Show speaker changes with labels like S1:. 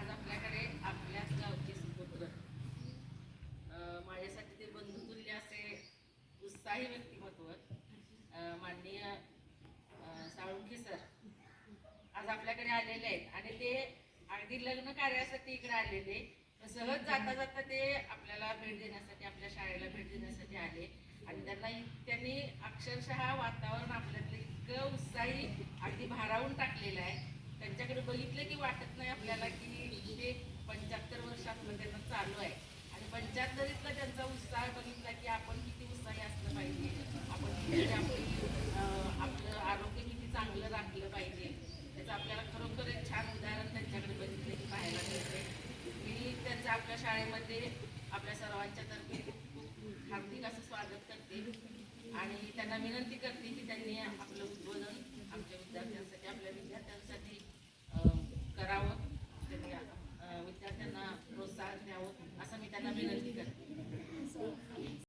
S1: आज आपल्याकडे आपल्याच गावचे सुपुत्र माझ्यासाठी ते बंधुतुल्य असे उत्साही व्यक्तिमत्व माननीय साळुंखे सर आज आपल्याकडे आलेले आहेत आणि ते अगदी लग्न कार्यासाठी इकडे आलेले. सहज जाता जाता ते आपल्याला भेट देण्यासाठी आपल्या शाळेला भेट देण्यासाठी आले आणि त्यांनी अक्षरशः वातावरण आपल्यातलं इतकं उत्साही अगदी भारावून टाकलेलं आहे. त्यांच्याकडे बघितलं की वाटत नाही आपल्याला की ते 75 वर्ष आपलं त्यांना चालू आहे आणि 75रीतला त्यांचा उत्साह बघितला की आपण किती उत्साही असलं पाहिजे, आपण किती आपलं आरोग्य किती चांगलं राखलं पाहिजे. त्याचं आपल्याला खरोखर एक छान उदाहरण त्यांच्याकडे बघितलं की पाहायला मिळते. मी त्यांचं आपल्या शाळेमध्ये आपल्या सर्वांच्या तर्फे खूप हार्दिक असं स्वागत करते आणि त्यांना विनंती करते की त्यांनी आपलं उद्बोधन आमच्या विद्यार्थ्यांसाठी आपल्या विद्यार्थ्यांसाठी करावं, त्यांनी विद्यार्थ्यांना प्रोत्साहन द्यावं असं मी त्यांना विनंती